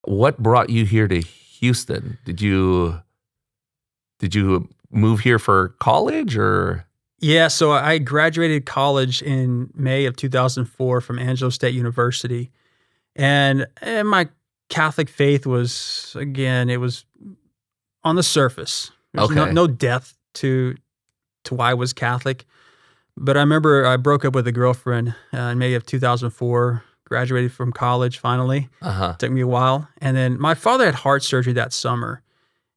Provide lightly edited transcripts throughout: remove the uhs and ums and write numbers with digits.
what brought you here to Houston? Did you move here for college or? Yeah, so I graduated college in May of 2004 from Angelo State University. And my Catholic faith was, again, it was on the surface. There's Okay. no depth to why I was Catholic. But I remember I broke up with a girlfriend in May of 2004, graduated from college finally. Took me a while. And then my father had heart surgery that summer.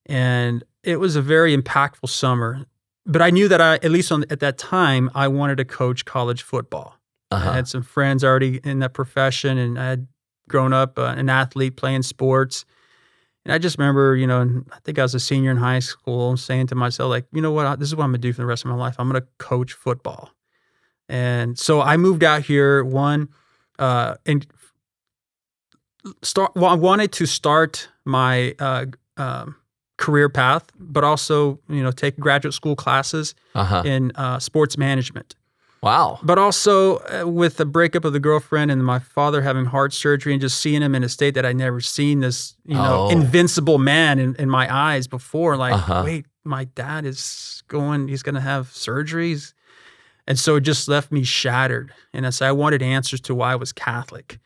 And it was a very impactful summer. But I knew that at least at that time, I wanted to coach college football. I had some friends already in that profession, and I had grown up an athlete playing sports. And I just remember, I think I was a senior in high school saying to myself, like, you know what, this is what I'm going to do for the rest of my life. I'm going to coach football. And so I moved out here, I wanted to start my career path, but also, take graduate school classes in sports management. Wow. But also with the breakup of the girlfriend and my father having heart surgery and just seeing him in a state that I'd never seen, this, invincible man in my eyes before, like, wait, my dad he's going to have surgeries. And so it just left me shattered. And I wanted answers to why I was Catholic.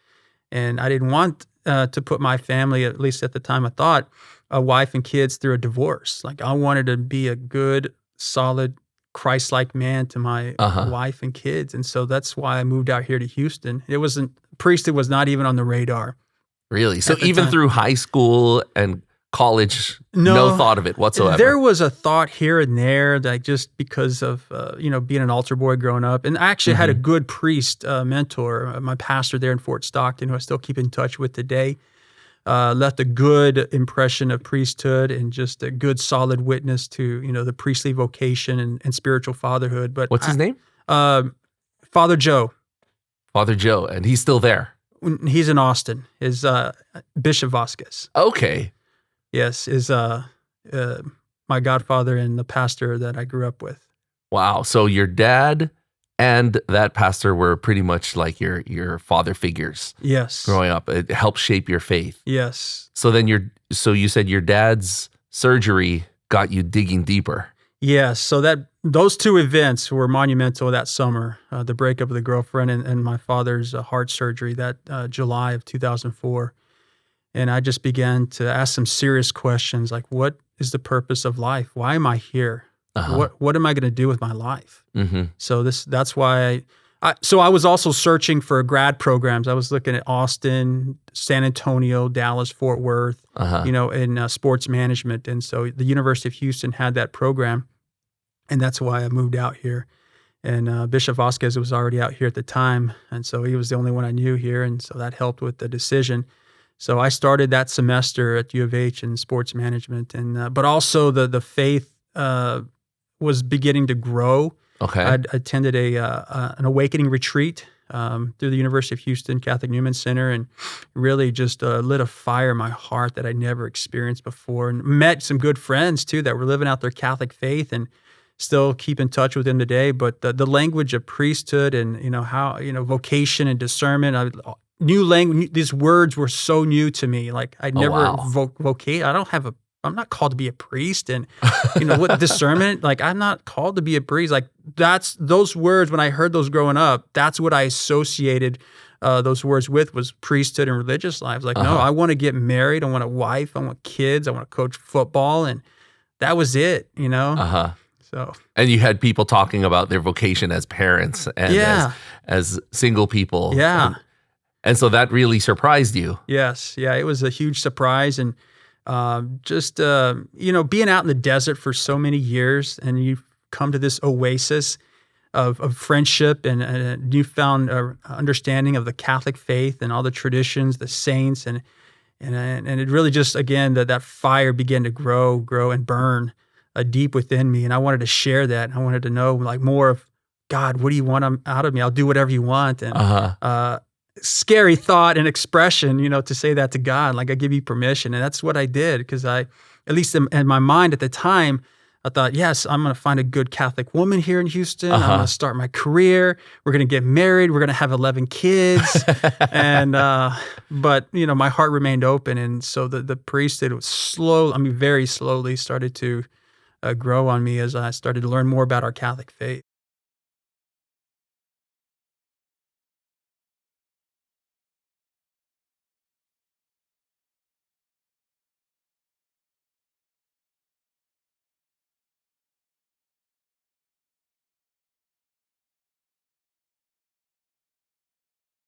And I didn't want to put my family, at least at the time I thought, a wife and kids through a divorce. Like I wanted to be a good, solid, Christ-like man to my wife and kids. And so that's why I moved out here to Houston. Priesthood was not even on the radar. Really? So even through high school and college, no thought of it whatsoever? There was a thought here and there that just because of, being an altar boy growing up. And I actually had a good priest mentor, my pastor there in Fort Stockton, who I still keep in touch with today. Left a good impression of priesthood and just a good solid witness to, the priestly vocation and spiritual fatherhood. But what's his name? Father Joe. Father Joe, and he's still there? He's in Austin. Is Bishop Vasquez. Okay. Yes, is my godfather and the pastor that I grew up with. Wow. So your dad and that pastor were pretty much like your father figures. Yes. Growing up, it helped shape your faith. Yes. So then you said your dad's surgery got you digging deeper. Yes. So those two events were monumental that summer, the breakup of the girlfriend and my father's heart surgery that July of 2004. And I just began to ask some serious questions like, what is the purpose of life? Why am I here? What am I going to do with my life? So that's why I was also searching for grad programs. I was looking at Austin, San Antonio, Dallas, Fort Worth, in sports management. And so the University of Houston had that program, and that's why I moved out here. And Bishop Vasquez was already out here at the time, and so he was the only one I knew here, and so that helped with the decision. So I started that semester at U of H in sports management, and but also the faith was beginning to grow. Okay. I attended an awakening retreat through the University of Houston Catholic Newman Center, and really just lit a fire in my heart that I never experienced before, and met some good friends too that were living out their Catholic faith and still keep in touch with them today. But the language of priesthood and how vocation and discernment, new language. These words were so new to me. Like I never vocate. I'm not called to be a priest, and what discernment. Like I'm not called to be a priest. Like that's those words. When I heard those growing up, that's what I associated those words with was priesthood and religious lives. Like no, I want to get married. I want a wife. I want kids. I want to coach football, and that was it. So. And you had people talking about their vocation as parents and as single people. Yeah. And so that really surprised you. Yes. Yeah. It was a huge surprise. And being out in the desert for so many years, and you come to this oasis of friendship and a newfound understanding of the Catholic faith and all the traditions, the saints, and it really just, again, that fire began to grow and burn deep within me. And I wanted to share that. I wanted to know like more of God, what do you want out of me? I'll do whatever you want. And scary thought and expression, to say that to God, like I give you permission. And that's what I did because at least in my mind at the time, I thought, yes, I'm going to find a good Catholic woman here in Houston. I'm going to Uh-huh. start my career. We're going to get married. We're going to have 11 kids. And, but, my heart remained open. And so the priesthood was very slowly started to grow on me as I started to learn more about our Catholic faith.